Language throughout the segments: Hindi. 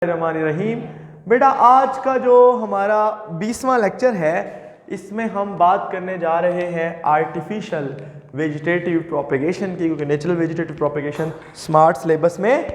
रहीम। बेटा आज का जो हमारा 20वां लेक्चर है इसमें हम बात करने जा रहे हैं आर्टिफिशियल वेजिटेटिव प्रोपेगेशन की, क्योंकि natural vegetative propagation smart syllabus में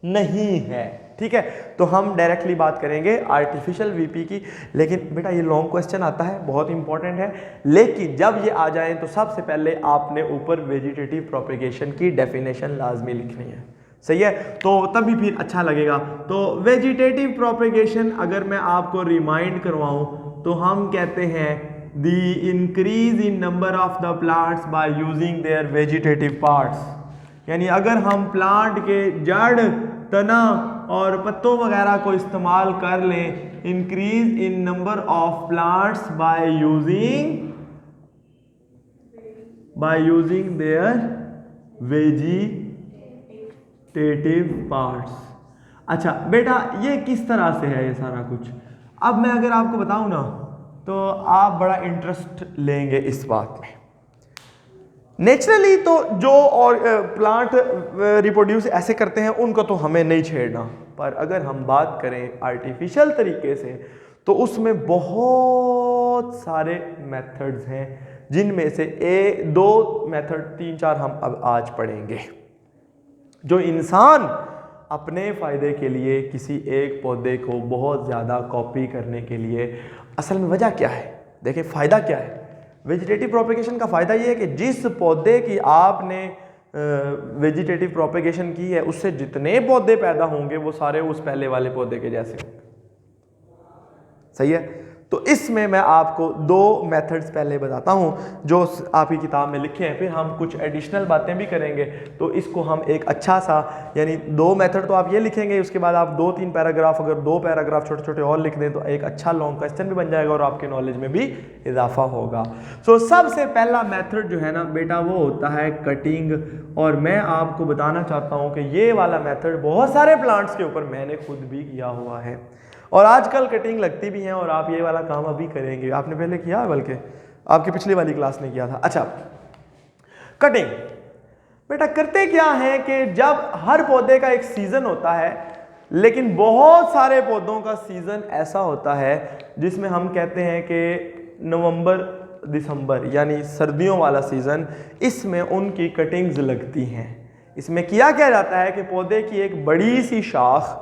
नहीं है। ठीक है, तो हम डायरेक्टली बात करेंगे आर्टिफिशियल वीपी की। लेकिन बेटा ये लॉन्ग क्वेश्चन आता है, बहुत इंपॉर्टेंट है, लेकिन जब ये आ जाए तो सबसे पहले आपने ऊपर वेजिटेटिव प्रोपेगेशन की डेफिनेशन लाजमी लिखनी है। सही है, तो तभी फिर अच्छा लगेगा। तो वेजिटेटिव प्रोपेगेशन अगर मैं आपको रिमाइंड करवाऊं तो हम कहते हैं the increase in number of the plants by using their vegetative parts. यानी अगर हम प्लांट के जड़, तना और पत्तों वगैरह को इस्तेमाल कर लें, increase in number of plants by using their vegetative parts. अच्छा बेटा ये किस तरह से है ये सारा कुछ, अब मैं अगर आपको बताऊं ना तो आप बड़ा इंटरेस्ट लेंगे इस बात में। नेचुरली तो जो और प्लांट रिप्रोड्यूस ऐसे करते हैं उनको तो हमें नहीं छेड़ना, पर अगर हम बात करें आर्टिफिशियल तरीके से तो उसमें बहुत सारे मेथड्स हैं, जिनमें से दो मेथड, 3-4 हम अब आज पढ़ेंगे, जो इंसान अपने फ़ायदे के लिए किसी एक पौधे को बहुत ज़्यादा कॉपी करने के लिए, असल में वजह क्या है, देखिए फ़ायदा क्या है। वेजिटेटिव प्रोपेगेशन का फ़ायदा ये है कि जिस पौधे की आपने वेजिटेटिव प्रोपेगेशन की है उससे जितने पौधे पैदा होंगे वो सारे उस पहले वाले पौधे के जैसे होंगे। सही है, तो इसमें मैं आपको दो मेथड्स पहले बताता हूं जो आपकी किताब में लिखे हैं, फिर हम कुछ एडिशनल बातें भी करेंगे। तो इसको हम एक अच्छा सा, यानी दो मेथड तो आप ये लिखेंगे, उसके बाद आप 2-3 पैराग्राफ, अगर 2 पैराग्राफ छोटे छोटे और लिख दें तो एक अच्छा लॉन्ग क्वेश्चन भी बन जाएगा और आपके नॉलेज में भी इजाफा होगा। सो सबसे पहला मेथड जो है ना बेटा वो होता है कटिंग, और मैं आपको बताना चाहता हूँ कि ये वाला मेथड बहुत सारे प्लांट्स के ऊपर मैंने खुद भी किया हुआ है और आजकल कटिंग लगती भी है, और आप ये वाला काम अभी करेंगे, आपने पहले किया है, बल्कि आपकी पिछली वाली क्लास में किया था। अच्छा, कटिंग बेटा करते क्या है कि जब हर पौधे का एक सीजन होता है, लेकिन बहुत सारे पौधों का सीजन ऐसा होता है जिसमें हम कहते हैं कि नवंबर दिसंबर यानी सर्दियों वाला सीजन, इसमें उनकी कटिंग्स लगती हैं। इसमें किया क्या जाता है कि पौधे की एक बड़ी सी शाख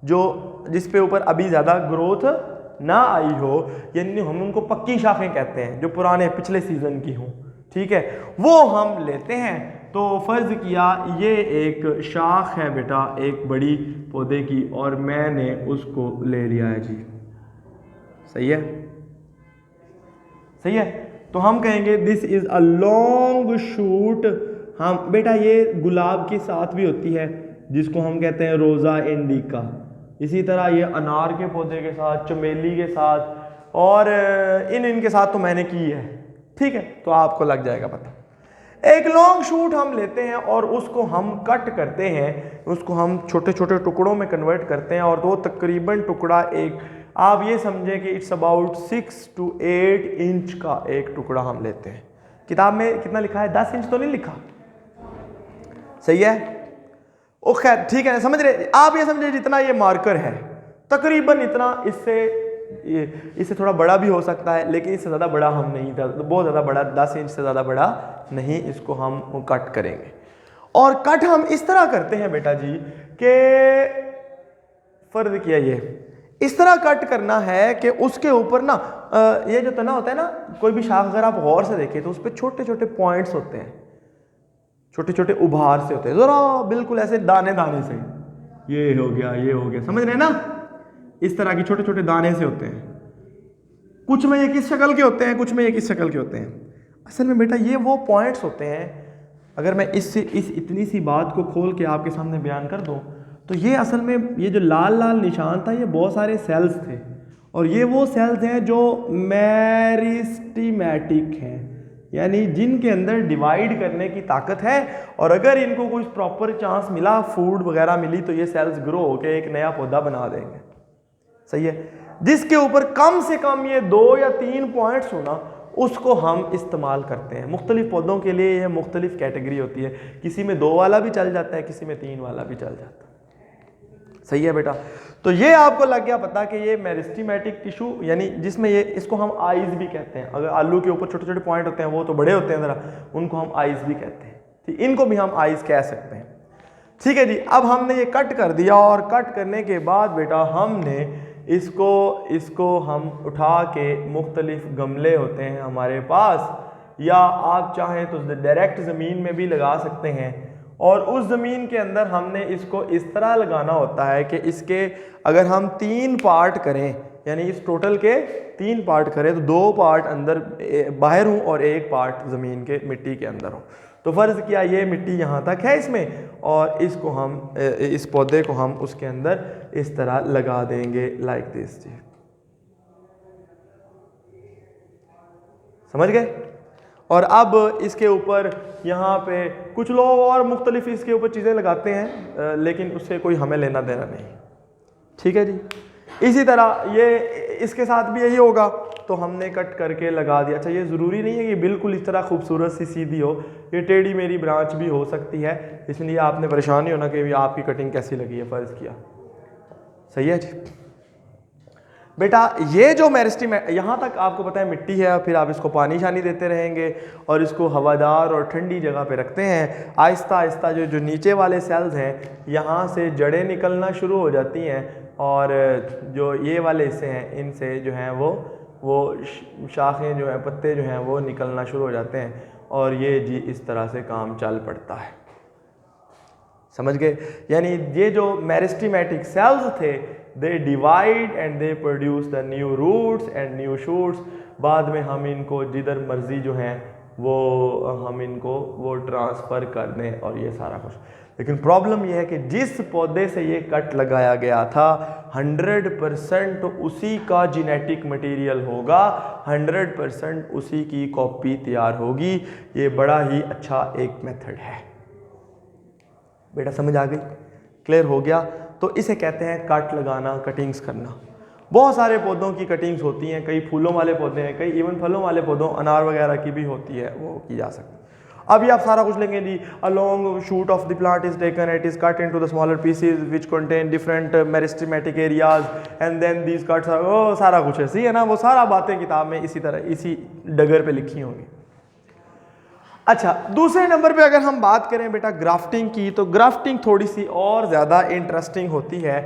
जिस पे ऊपर अभी ज़्यादा ग्रोथ ना आई हो, यानी हम उनको पक्की शाखें कहते हैं, जो पुराने पिछले सीज़न की हों, ठीक है, वो हम लेते हैं। तो फ़र्ज़ किया ये एक शाख है बेटा एक बड़ी पौधे की, और मैंने उसको ले लिया है जी। सही है, सही है, तो हम कहेंगे this is a long shoot. हम बेटा ये गुलाब के साथ भी होती है जिसको हम कहते हैं रोज़ा इंडिका, इसी तरह ये अनार के पौधे के साथ, चमेली के साथ, और इनके साथ तो मैंने की है। ठीक है, तो आपको लग जाएगा पता। एक लॉन्ग शूट हम लेते हैं और उसको हम कट करते हैं, उसको हम छोटे छोटे टुकड़ों में कन्वर्ट करते हैं, और वो तकरीबन टुकड़ा एक, आप ये समझें कि इट्स अबाउट 6 to 8 इंच का एक टुकड़ा हम लेते हैं। किताब में कितना लिखा है, 10 इंच तो नहीं लिखा। सही है, ओ खैर ठीक है, समझ रहे आप, ये समझे जितना ये मार्कर है तकरीबन इतना, इससे थोड़ा बड़ा भी हो सकता है, लेकिन इससे ज़्यादा बड़ा हम नहीं, बहुत ज़्यादा बड़ा 10 इंच से ज़्यादा बड़ा नहीं, इसको हम कट करेंगे। और कट हम इस तरह करते हैं बेटा जी कि फ़र्ज किया ये इस तरह कट करना है कि उसके ऊपर ना ये जो तना होता है ना, कोई भी शाख अगर आप गौर से देखें तो उस पर छोटे छोटे पॉइंट्स होते हैं, छोटे छोटे उभार से होते हैं, जरा बिल्कुल ऐसे दाने दाने से, ये हो गया, ये हो गया, समझ रहे हैं ना, इस तरह के छोटे छोटे दाने से होते हैं। कुछ में ये किस शक्ल के होते हैं, कुछ में ये किस शक्ल के होते हैं। असल में बेटा ये वो पॉइंट्स होते हैं, अगर मैं इस इतनी सी बात को खोल के आपके सामने बयान कर दूं तो ये असल में ये जो लाल लाल निशान था ये बहुत सारे सेल्स थे, और ये वो सेल्स हैं जो मेरिस्टेमेटिक हैं, यानी जिनके अंदर डिवाइड करने की ताकत है, और अगर इनको कुछ प्रॉपर चांस मिला, फूड वगैरह मिली, तो ये सेल्स ग्रो होकर एक नया पौधा बना देंगे। सही है, जिसके ऊपर कम से कम ये 2 या 3 पॉइंट्स होना, उसको हम इस्तेमाल करते हैं। मुख्तलिफ पौधों के लिए ये मुख्तलिफ कैटेगरी होती है, किसी में 2 वाला भी चल जाता है, किसी में 3 वाला भी चल जाता है। सही है बेटा। तो ये आपको लग गया पता कि ये मेरिस्टेमेटिक टिश्यू यानी जिसमें ये इसको हम आइज भी कहते हैं। अगर आलू के ऊपर छोटे छोटे पॉइंट होते हैं वो तो बड़े होते हैं ज़रा, उनको हम आइज भी कहते हैं। ठीक, इनको भी हम आइज कह सकते हैं। ठीक है जी। अब हमने ये कट कर दिया और कट करने के बाद बेटा हमने इसको हम उठा के मुख्तलिफ गमले होते हैं हमारे पास, या आप चाहें तो डायरेक्ट ज़मीन में भी लगा सकते हैं। और उस ज़मीन के अंदर हमने इसको इस तरह लगाना होता है कि इसके अगर हम 3 पार्ट करें, यानी इस टोटल के 3 पार्ट करें, तो 2 पार्ट अंदर बाहर हों और 1 पार्ट ज़मीन के मिट्टी के अंदर हो। तो फ़र्ज़ किया ये मिट्टी यहाँ तक है इसमें, और इसको हम इस पौधे को हम उसके अंदर इस तरह लगा देंगे लाइक दिस जी। समझ गए? और अब इसके ऊपर यहाँ पे कुछ लोग और मुख्तलिफ इसके ऊपर चीज़ें लगाते हैं, लेकिन उससे कोई हमें लेना देना नहीं। ठीक है जी। इसी तरह ये इसके साथ भी यही होगा, तो हमने कट करके लगा दिया। अच्छा, ये ज़रूरी नहीं है कि बिल्कुल इस तरह खूबसूरत सी सीधी हो, ये टेढ़ी मेरी ब्रांच भी हो सकती है, इसलिए आपने परेशान नहीं होना कि आपकी कटिंग कैसी लगी है, फ़र्ज़ किया। सही है जी बेटा। ये जो मेरिस्टेम यहाँ तक आपको पता है मिट्टी है, फिर आप इसको पानी शानी देते रहेंगे और इसको हवादार और ठंडी जगह पे रखते हैं। आहिस्ता आहिस्ता जो नीचे वाले सेल्स हैं यहाँ से जड़ें निकलना शुरू हो जाती हैं, और जो ये वाले हिस्से हैं इनसे जो हैं वो शाखें जो हैं, पत्ते जो हैं वो निकलना शुरू हो जाते हैं, और ये जी इस तरह से काम चल पड़ता है। समझ गए? यानी ये जो मेरिस्टेमेटिक सेल्स थे, they divide and they produce the new roots and new shoots. बाद में हम इनको जिधर मर्जी जो हैं वो हम इनको वो ट्रांसफ़र कर दें और ये सारा कुछ। लेकिन प्रॉब्लम ये है कि जिस पौधे से ये कट लगाया गया था 100% उसी का जेनेटिक मटेरियल होगा, 100% उसी की कॉपी तैयार होगी। ये बड़ा ही अच्छा एक मेथड है बेटा। समझ आ गई? क्लियर हो गया? तो इसे कहते हैं कट लगाना, कटिंग्स करना। बहुत सारे पौधों की कटिंग्स होती हैं, कई फूलों वाले पौधे हैं, कई इवन फलों वाले पौधों अनार वगैरह की भी होती है, वो की जा सकती है। अभी आप सारा कुछ लेंगे जी, a long shoot of the plant is taken, it is cut into the smaller pieces which contain different meristematic areas and then these cuts, वो सारा कुछ है। सही है ना? वो सारा बातें किताब में इसी तरह इसी डगर पे लिखी होंगी। अच्छा, दूसरे नंबर पे अगर हम बात करें बेटा ग्राफ्टिंग की, तो ग्राफ्टिंग थोड़ी सी और ज़्यादा इंटरेस्टिंग होती है।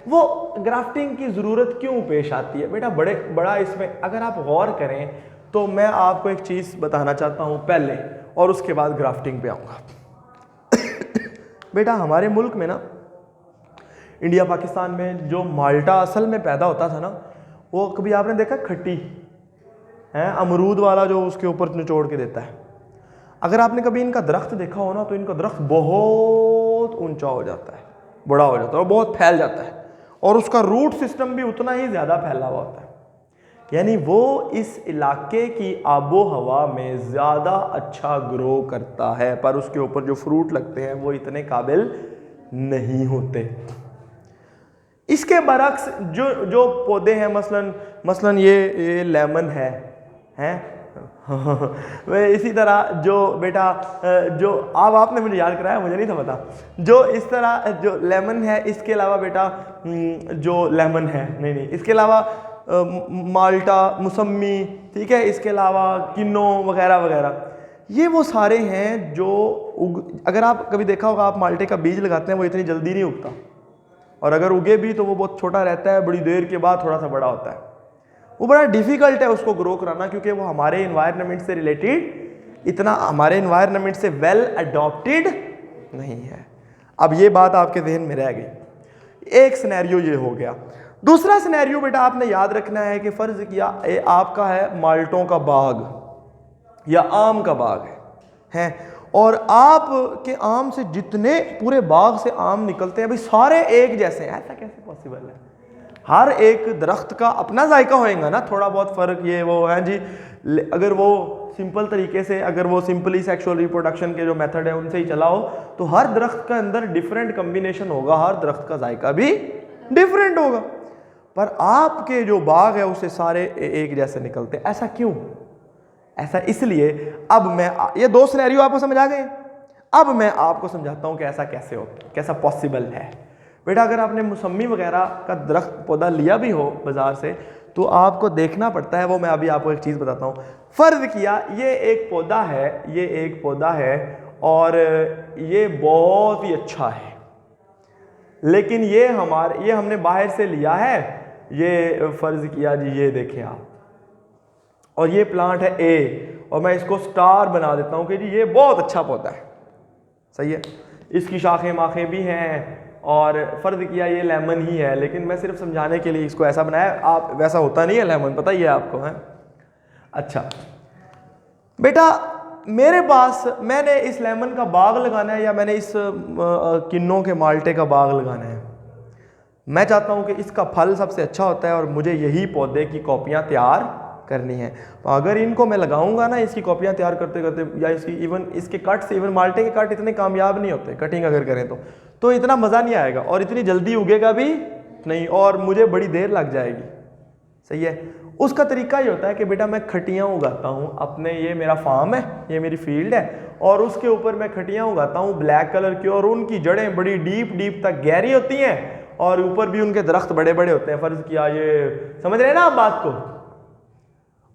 वो ग्राफ्टिंग की ज़रूरत क्यों पेश आती है बेटा? बड़ा इसमें अगर आप गौर करें तो मैं आपको एक चीज़ बताना चाहता हूँ पहले, और उसके बाद ग्राफ्टिंग पे आऊँगा। बेटा हमारे मुल्क में ना, इंडिया पाकिस्तान में जो माल्टा असल में पैदा होता था ना, वो कभी आपने देखा खट्टी है, अमरूद वाला जो उसके ऊपर निचोड़ के देता है। अगर आपने कभी इनका दरख्त देखा हो ना, तो इनका दरख्त बहुत ऊंचा हो जाता है, बड़ा हो जाता है और बहुत फैल जाता है, और उसका रूट सिस्टम भी उतना ही ज़्यादा फैला हुआ होता है। यानी वो इस इलाके की आबो हवा में ज़्यादा अच्छा ग्रो करता है, पर उसके ऊपर जो फ्रूट लगते हैं वो इतने काबिल नहीं होते। इसके बरक्स जो पौधे हैं, मसलन ये लेमन है इसी तरह जो बेटा जो आपने मुझे याद कराया, मुझे नहीं था पता, जो इस तरह जो लेमन है, इसके अलावा बेटा जो लेमन है नहीं इसके अलावा माल्टा, मौसमी, ठीक है, इसके अलावा किन्नो वगैरह वगैरह, ये वो सारे हैं जो अगर आप कभी देखा होगा, आप माल्टे का बीज लगाते हैं वो इतनी जल्दी नहीं उगता, और अगर उगे भी तो वो बहुत छोटा रहता है, बड़ी देर के बाद थोड़ा सा बड़ा होता है। वो बड़ा डिफ़िकल्ट है उसको ग्रो कराना, क्योंकि वो हमारे इन्वायरमेंट से रिलेटेड इतना हमारे इन्वायरमेंट से वेल अडॉप्टेड नहीं है। अब ये बात आपके जहन में रह गई। एक सिनेरियो ये हो गया। दूसरा सिनेरियो बेटा आपने याद रखना है कि फ़र्ज़ किया आपका है माल्टों का बाग या आम का बाग है, और आप के आम से जितने पूरे बाग से आम निकलते हैं भाई सारे एक जैसे हैं, ऐसा कैसे पॉसिबल है? हर एक दरख्त का अपना जायका होएगा ना, थोड़ा बहुत फ़र्क ये वो है जी। अगर वो सिंपल तरीके से, अगर वो सिंपली सेक्सुअल रिप्रोडक्शन के जो मेथड है उनसे ही चला हो, तो हर दरख्त का अंदर डिफरेंट कम्बिनेशन होगा, हर दरख्त का जायका भी डिफरेंट होगा। पर आपके जो बाग है उससे सारे एक जैसे निकलते हैं। ऐसा क्यों? ऐसा इसलिए, अब मैं ये दो सिनेरियो आपको समझ आ गए। अब मैं आपको समझाता हूँ कि ऐसा कैसे हो, कैसा पॉसिबल है। बेटा अगर आपने मौसमी वगैरह का दरख्त पौधा लिया भी हो बाज़ार से तो आपको देखना पड़ता है, वो मैं अभी आपको एक चीज़ बताता हूँ। फ़र्ज़ किया ये एक पौधा है, ये एक पौधा है और ये बहुत ही अच्छा है, लेकिन ये हमने बाहर से लिया है, ये फ़र्ज़ किया जी ये देखें आप, और ये प्लांट है ए, और मैं इसको स्टार बना देता हूँ कि जी ये बहुत अच्छा पौधा है, सही है, इसकी शाखें माखें भी हैं, और फ़र्ज़ किया ये लेमन ही है, लेकिन मैं सिर्फ समझाने के लिए इसको ऐसा बनाया, आप वैसा होता नहीं है लेमन, पता ही है आपको है। अच्छा बेटा मेरे पास मैंने इस लेमन का बाग लगाना है या मैंने इस किन्नों के माल्टे का बाग लगाना है, मैं चाहता हूँ कि इसका फल सबसे अच्छा होता है और मुझे यही पौधे की कॉपियाँ तैयार करनी है। तो अगर इनको मैं लगाऊंगा ना, इसकी कॉपियाँ तैयार करते करते, या इसकी इवन इसके कट से, इवन माल्टे के कट इतने कामयाब नहीं होते कटिंग अगर करें तो इतना मज़ा नहीं आएगा और इतनी जल्दी उगेगा भी नहीं और मुझे बड़ी देर लग जाएगी, सही है। उसका तरीका ये होता है कि बेटा मैं खटियाँ उगाता हूँ अपने, ये मेरा फार्म है, ये मेरी फील्ड है, और उसके ऊपर मैं खटियाँ उगाता हूँ ब्लैक कलर की, और उनकी जड़ें बड़ी डीप डीप तक गहरी होती हैं और ऊपर भी उनके दरख्त बड़े बड़े होते हैं। फ़र्ज़ किया ये समझ रहे हैं ना आप बात को।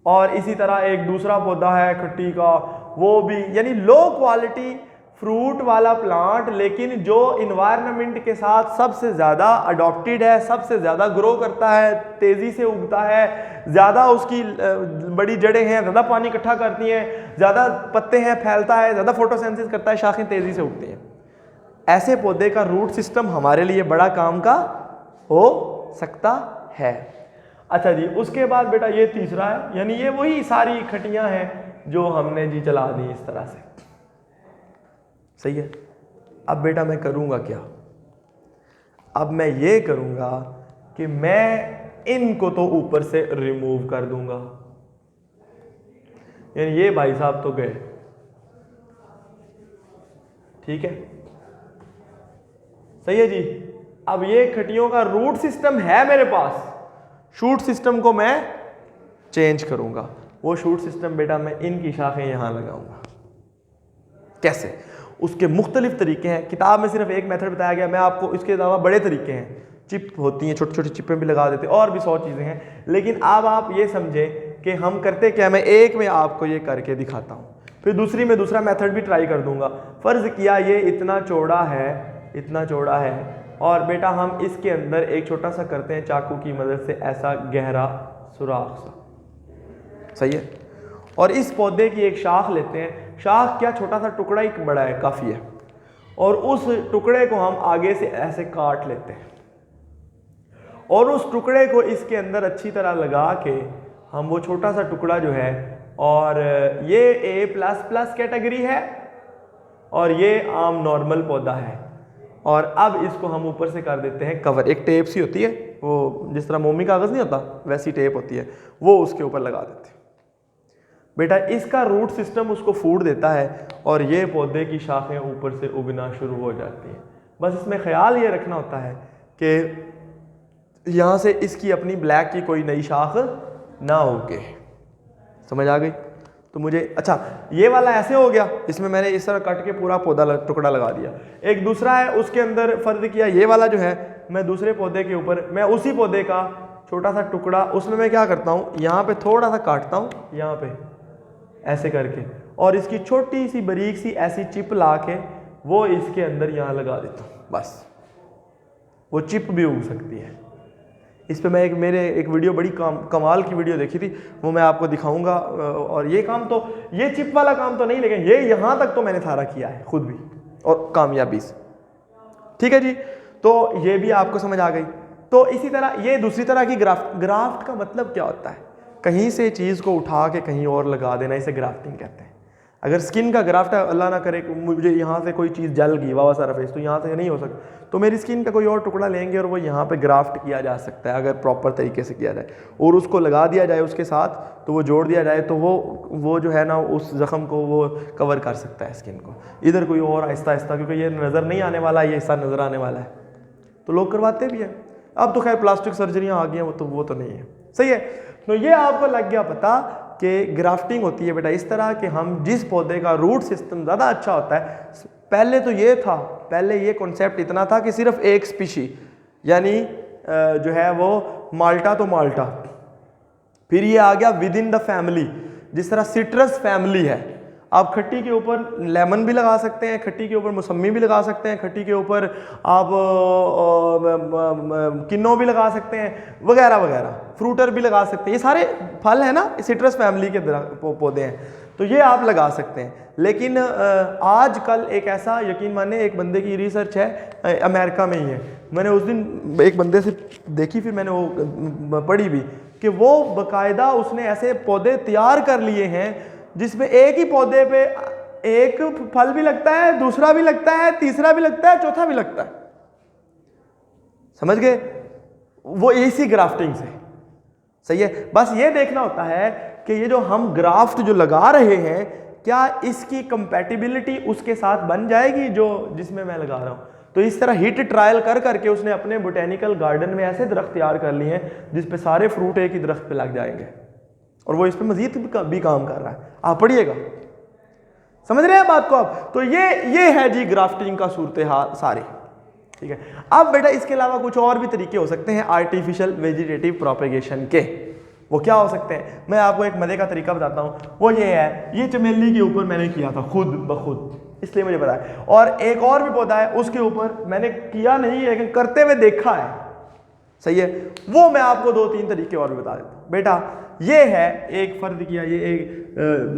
और इसी तरह एक दूसरा पौधा है खट्टी का, वो भी यानी लो क्वालिटी फ्रूट वाला प्लांट, लेकिन जो इन्वायरमेंट के साथ सबसे ज़्यादा अडॉप्टेड है, सबसे ज़्यादा ग्रो करता है, तेज़ी से उगता है, ज़्यादा उसकी बड़ी जड़ें हैं, ज़्यादा पानी इकट्ठा करती हैं, ज़्यादा पत्ते हैं, फैलता है, ज़्यादा फोटोसिंथेसिस करता है, शाखें तेज़ी से उगती हैं। ऐसे पौधे का रूट सिस्टम हमारे लिए बड़ा काम का हो सकता है। अच्छा जी, उसके बाद बेटा ये तीसरा है, यानी ये वही सारी खटियाँ हैं जो हमने जी चला दी इस तरह से, सही है। अब बेटा मैं करूँगा क्या, अब मैं ये करूँगा कि मैं इनको तो ऊपर से रिमूव कर दूंगा, यानी ये भाई साहब तो गए, ठीक है, सही है जी। अब ये खटियों का रूट सिस्टम है मेरे पास, शूट सिस्टम को मैं चेंज करूंगा। वो शूट सिस्टम बेटा मैं इनकी शाखें यहां लगाऊंगा। कैसे, उसके मुख्तलिफ तरीके हैं, किताब में सिर्फ एक मेथड बताया गया, मैं आपको इसके अलावा बड़े तरीके हैं, चिप होती हैं, छोटी छोटी चिपें भी लगा देते, और भी 100 चीज़ें हैं, लेकिन अब आप ये समझें कि हम करते क्या, मैं एक में आपको ये करके दिखाता हूँ, फिर दूसरी में दूसरा मेथड भी ट्राई कर दूंगा। फ़र्ज़ किया ये इतना चौड़ा है, इतना चौड़ा है, और बेटा हम इसके अंदर एक छोटा सा करते हैं चाकू की मदद से, ऐसा गहरा सुराख सा, सही है, और इस पौधे की एक शाख लेते हैं, शाख क्या छोटा सा टुकड़ा ही बड़ा है, काफ़ी है, और उस टुकड़े को हम आगे से ऐसे काट लेते हैं और उस टुकड़े को इसके अंदर अच्छी तरह लगा के हम वो छोटा सा टुकड़ा जो है, और ये A++ कैटेगरी है और ये आम नॉर्मल पौधा है, और अब इसको हम ऊपर से कर देते हैं कवर, एक टेप सी होती है, वो जिस तरह मोमी कागज़ नहीं होता वैसी टेप होती है, वो उसके ऊपर लगा देते हैं। बेटा इसका रूट सिस्टम उसको फूड देता है और ये पौधे की शाखें ऊपर से उगना शुरू हो जाती हैं। बस इसमें ख्याल ये रखना होता है कि यहाँ से इसकी अपनी ब्लैक की कोई नई शाख ना उगे, समझ आ गई। तो मुझे अच्छा ये वाला ऐसे हो गया, इसमें मैंने इस तरह कट के पूरा पौधा टुकड़ा लगा दिया। एक दूसरा है, उसके अंदर फ़र्ज़ किया ये वाला जो है, मैं दूसरे पौधे के ऊपर मैं उसी पौधे का छोटा सा टुकड़ा, उसमें मैं क्या करता हूँ, यहाँ पे थोड़ा सा काटता हूँ, यहाँ पे ऐसे करके, और इसकी छोटी सी बारीक सी ऐसी चिप ला के वो इसके अंदर यहाँ लगा देता हूँ, बस वो चिप भी उग सकती है। इस पे मैं एक वीडियो बड़ी कमाल की वीडियो देखी थी, वो मैं आपको दिखाऊंगा। और ये काम तो, ये चिप वाला काम तो नहीं, लेकिन ये यहाँ तक तो मैंने सारा किया है खुद भी और कामयाबी से, ठीक है जी। तो ये भी आपको समझ आ गई। तो इसी तरह ये दूसरी तरह की ग्राफ्ट का मतलब क्या होता है, कहीं से चीज़ को उठा के कहीं और लगा देना, इसे ग्राफ्टिंग कहते हैं। अगर स्किन का ग्राफ्ट है, अल्लाह ना करे मुझे यहाँ से कोई चीज़ जल गई, वावा सारा फेस, तो यहाँ से नहीं हो सकता, तो मेरी स्किन का कोई और टुकड़ा लेंगे और वो यहाँ पे ग्राफ्ट किया जा सकता है अगर प्रॉपर तरीके से किया जाए, और उसको लगा दिया जाए उसके साथ, तो वो जोड़ दिया जाए, तो वो जो है ना उस ज़ख़म को वो कवर कर सकता है स्किन को। इधर कोई और आहिस्ता आहिस्ता, क्योंकि ये नज़र नहीं आने वाला है, ये हिस्सा नज़र आने वाला है, तो लोग करवाते भी हैं। अब तो खैर प्लास्टिक सर्जरियाँ आ गई हैं, वो तो नहीं है, सही है। तो ये आपको लग गया पता कि ग्राफ्टिंग होती है बेटा इस तरह कि हम जिस पौधे का रूट सिस्टम ज़्यादा अच्छा होता है, पहले तो ये था, पहले ये कॉन्सेप्ट इतना था कि सिर्फ एक स्पीशी यानी जो है वो माल्टा तो माल्टा, फिर ये आ गया विद इन द फैमिली, जिस तरह सिट्रस फैमिली है, आप खट्टी के ऊपर लेमन भी लगा सकते हैं, खट्टी के ऊपर मौसमी भी लगा सकते हैं, खट्टी के ऊपर आप किन्नो भी लगा सकते हैं, वगैरह वगैरह, फ्रूटर भी लगा सकते हैं। ये सारे फल है ना, सिट्रस फैमिली के पौधे हैं, तो ये आप लगा सकते हैं। लेकिन आजकल एक ऐसा, यकीन माने एक बंदे की रिसर्च है अमेरिका में ही है, मैंने उस दिन एक बंदे से देखी, फिर मैंने वो पढ़ी भी कि वो बाकायदा उसने ऐसे पौधे तैयार कर लिए हैं जिसमें एक ही पौधे पे एक फल भी लगता है, दूसरा भी लगता है, तीसरा भी लगता है, चौथा भी लगता है। समझ गए? वो इसी ग्राफ्टिंग से सही है। बस ये देखना होता है कि ये जो हम ग्राफ्ट जो लगा रहे हैं, क्या इसकी कंपैटिबिलिटी उसके साथ बन जाएगी जो जिसमें मैं लगा रहा हूं। तो इस तरह हिट ट्रायल कर करके उसने अपने बोटेनिकल गार्डन में ऐसे दरख्त तैयार कर लिए हैं जिस पे सारे फ्रूट एक ही दरख्त पे लग जाएंगे, और वो इस पे मजीद भी काम कर रहा है। आप पढ़िएगा, समझ रहे हैं बात को आप। तो ये है जी ग्राफ्टिंग का सूरत हाल सारी, ठीक है। अब बेटा इसके अलावा कुछ और भी तरीके हो सकते हैं आर्टिफिशियल वेजिटेटिव प्रोपेगेशन के। वो क्या हो सकते हैं, मैं आपको एक मजे का तरीका बताता हूँ। वो ये है, ये चमेली के ऊपर मैंने किया था खुद ब खुद, इसलिए मुझे पता है। और एक और भी पौधा है, उसके ऊपर मैंने किया नहीं लेकिन करते हुए देखा है, सही है। वो मैं आपको 2-3 तरीके और भी बता देता हूँ। बेटा ये है एक फर्द किया, ये एक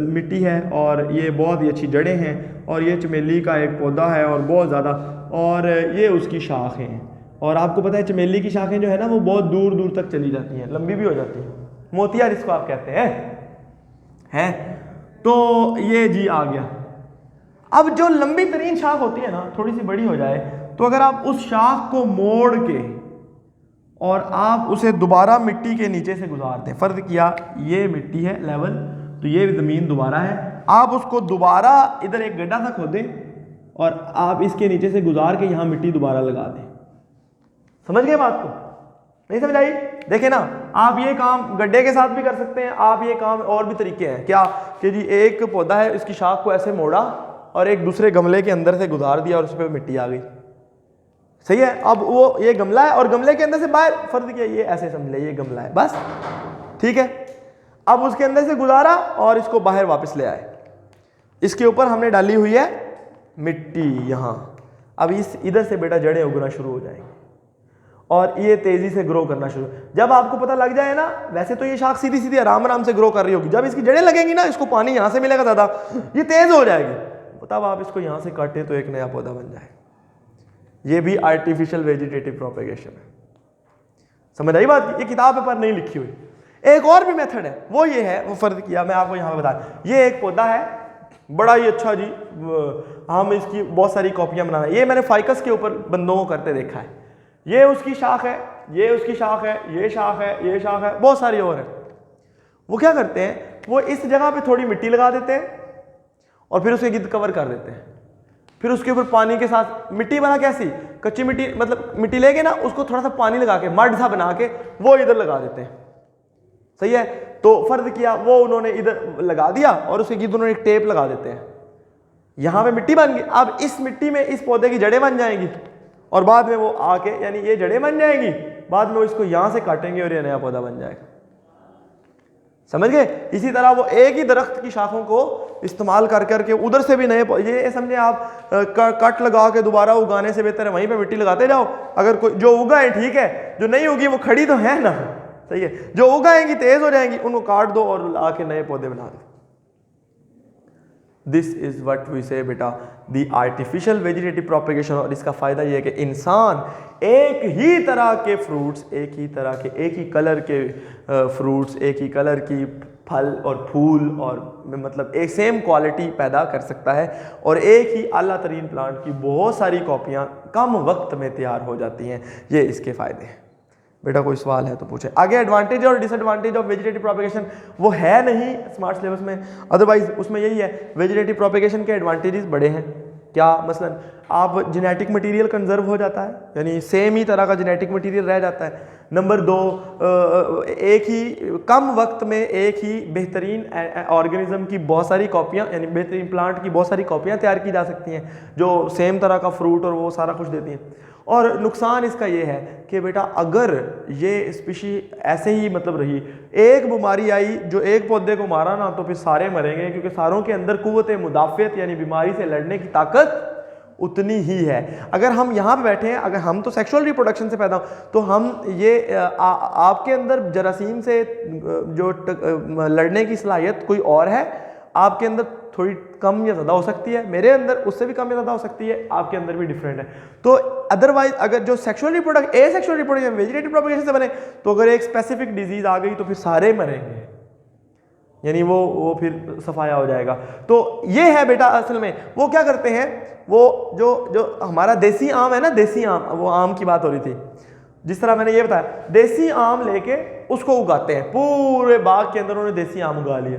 मिट्टी है और ये बहुत ही अच्छी जड़ें हैं, और ये चमेली का एक पौधा है और बहुत ज़्यादा, और ये उसकी शाखें हैं। और आपको पता है चमेली की शाखें जो है ना वो बहुत दूर दूर तक चली जाती हैं, लंबी भी हो जाती हैं, मोतिया जिसको आप कहते हैं। तो ये जी आ गया। अब जो लंबी तरीन शाख होती है ना, थोड़ी सी बड़ी हो जाए, तो अगर आप उस शाख को मोड़ के और आप उसे दोबारा मिट्टी के नीचे से गुजार दें, फर्ज किया ये मिट्टी है लेवल, तो ये ज़मीन दोबारा है, आप उसको दोबारा इधर एक गड्ढा सा खोदें और आप इसके नीचे से गुजार के यहाँ मिट्टी दोबारा लगा दें। समझ गए बात को? नहीं समझ आई? देखें ना, आप ये काम गड्ढे के साथ भी कर सकते हैं, आप ये काम और भी तरीके हैं। क्या कि जी एक पौधा है, इसकी शाख को ऐसे मोड़ा और एक दूसरे गमले के अंदर से गुजार दिया और उस पर मिट्टी आ गई, सही है। अब वो ये गमला है और गमले के अंदर से बाहर, फर्ज किया ये ऐसे समझ ले ये गमला है, बस ठीक है। अब उसके अंदर से गुजारा और इसको बाहर वापस ले आए, इसके ऊपर हमने डाली हुई है मिट्टी यहाँ। अब इस इधर से बेटा जड़ें उगना शुरू हो जाएंगी और ये तेजी से ग्रो करना शुरू। जब आपको पता लग जाए ना, वैसे तो ये शाख सीधी सीधी आराम आराम से ग्रो कर रही होगी, जब इसकी जड़ें लगेंगी ना, इसको पानी यहाँ से मिलेगा ज़्यादा, ये तेज हो जाएगी, तब आप इसको यहाँ से काटें तो एक नया पौधा बन जाए। ये भी आर्टिफिशियल वेजिटेटिव प्रोपेगेशन है। समझ आई बात? ये किताब पर नहीं लिखी हुई। एक और भी मेथड है, वो ये है, वो फर्ज किया मैं आपको यहाँ पे बता, ये एक पौधा है बड़ा ही अच्छा जी, हम इसकी बहुत सारी कॉपियाँ बना रहे हैं। ये मैंने फाइकस के ऊपर बंदों को करते देखा है। ये उसकी शाख है, ये उसकी शाख है, ये शाख है, ये शाख है, बहुत सारी और है। वो क्या करते हैं, वो इस जगह पे थोड़ी मिट्टी लगा देते हैं और फिर उसे गिद्ध कवर कर देते हैं, फिर उसके ऊपर पानी के साथ मिट्टी बना, कैसी कच्ची मिट्टी, मतलब मिट्टी लेके ना उसको थोड़ा सा पानी लगा के मड सा बना के वो इधर लगा देते हैं, सही है। तो फर्ज किया वो उन्होंने इधर लगा दिया और उसके गिद्ध उन्होंने एक टेप लगा देते हैं, यहाँ पे मिट्टी बन गई। अब इस मिट्टी में इस पौधे की जड़ें बन जाएंगी और बाद में वो आके, यानी ये जड़ें बन जाएंगी, बाद में वो इसको यहाँ से काटेंगे और ये नया पौधा बन जाएगा। समझ गए? इसी तरह वो एक ही दरख्त की शाखों को इस्तेमाल कर करके उधर से भी नए, ये समझे आप कट लगा के दोबारा उगाने से बेहतर है वहीं पे मिट्टी लगाते जाओ। अगर कोई जो उगाए ठीक है, जो नहीं उगी वो खड़ी तो है ना, सही है। जो उगाएंगी तेज हो जाएंगी, उनको काट दो और आके नए पौधे बना दो। दिस इज व्हाट वी से बेटा दी आर्टिफिशियल वेजिटेटिव प्रोपेगेशन। और इसका फायदा ये है कि इंसान एक ही तरह के फ्रूट्स, एक ही तरह के, एक ही कलर के फ्रूट्स, एक ही कलर की फल और फूल, और मतलब एक सेम क्वालिटी पैदा कर सकता है और एक ही आला तरीन प्लांट की बहुत सारी कॉपियाँ कम वक्त में तैयार हो जाती हैं। ये इसके फ़ायदे हैं। बेटा कोई सवाल है तो पूछे। आगे एडवांटेज और डिसएडवांटेज ऑफ वेजिटेटिव प्रोपेगेशन वो है नहीं स्मार्ट सिलेबस में, अदरवाइज उसमें यही है, वेजिटेटिव प्रोपेगेशन के एडवांटेजेस बड़े हैं, क्या मसलन आप जेनेटिक मटेरियल कंजर्व हो जाता है, यानी सेम ही तरह का जेनेटिक मटेरियल रह जाता है। नंबर 2, एक ही कम वक्त में एक ही बेहतरीन ऑर्गेनिज्म की बहुत सारी कॉपियाँ, यानी बेहतरीन प्लांट की बहुत सारी कॉपियाँ तैयार की जा सकती हैं जो सेम तरह का फ्रूट और वो सारा कुछ देती हैं। और नुकसान इसका ये है कि बेटा अगर ये स्पीशी ऐसे ही मतलब रही, एक बीमारी आई जो एक पौधे को मारा ना, तो फिर सारे मरेंगे, क्योंकि सारों के अंदर कुव्वत मुदाफ़ियत यानी बीमारी से लड़ने की ताकत उतनी ही है। अगर हम यहाँ पे बैठे हैं, अगर हम तो सेक्सुअल रिप्रोडक्शन से पैदा हो, तो हम ये आपके अंदर जरासीम से जो लड़ने की सलाहियत कोई और है, आपके अंदर थोड़ी कम या ज़्यादा हो सकती है, मेरे अंदर उससे भी कम या ज़्यादा हो सकती है, आपके अंदर भी डिफरेंट है। तो अदरवाइज अगर जो sexual reproduct asexual reproduction vegetative propagation से बने, तो अगर एक स्पेसिफिक डिजीज आ गई तो फिर सारे मरेंगे, यानी वो फिर सफाया हो जाएगा। तो ये है बेटा असल में वो क्या करते हैं, वो जो हमारा देसी आम है ना, देसी आम, वो आम की बात हो रही थी, जिस तरह मैंने ये बताया, देसी आम लेके उसको उगाते हैं, पूरे बाग के अंदर उन्होंने देसी आम उगा लिए।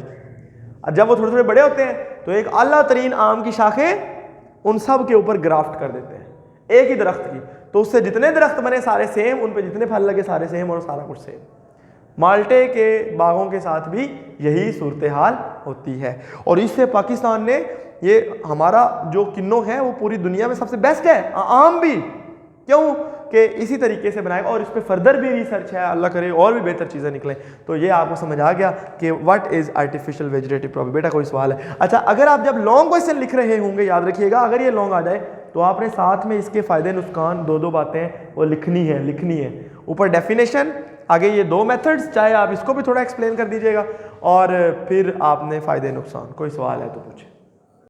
और जब वो थोड़े थोड़े बड़े होते हैं तो एक आला तरीन आम की शाखें उन सब के ऊपर ग्राफ्ट कर देते हैं, एक ही दरख्त की, तो उससे जितने दरख्त बने सारे सेम, उन पे जितने फल लगे सारे सेम और सारा कुछ सेम। माल्टे के बागों के साथ भी यही सूरत हाल होती है। और इससे पाकिस्तान ने, ये हमारा जो किन्नो है वो पूरी दुनिया में सबसे बेस्ट है, आम भी, क्यों कि इसी तरीके से बनाएगा। और इस पर फर्दर भी रिसर्च है, अल्लाह करे और भी बेहतर चीज़ें निकलें। तो ये आपको समझ आ गया कि what is artificial vegetative crop. बेटा कोई सवाल है? अच्छा, अगर आप जब लॉन्ग क्वेश्चन लिख रहे होंगे, याद रखिएगा, अगर ये लॉन्ग आ जाए तो आपने साथ में इसके फ़ायदे नुकसान दो बातें वो लिखनी है। ऊपर डेफिनेशन, आगे ये 2 मेथड्स, चाहे आप इसको भी थोड़ा एक्सप्लेन कर दीजिएगा, और फिर आपने फ़ायदे नुकसान। कोई सवाल है तो पूछे।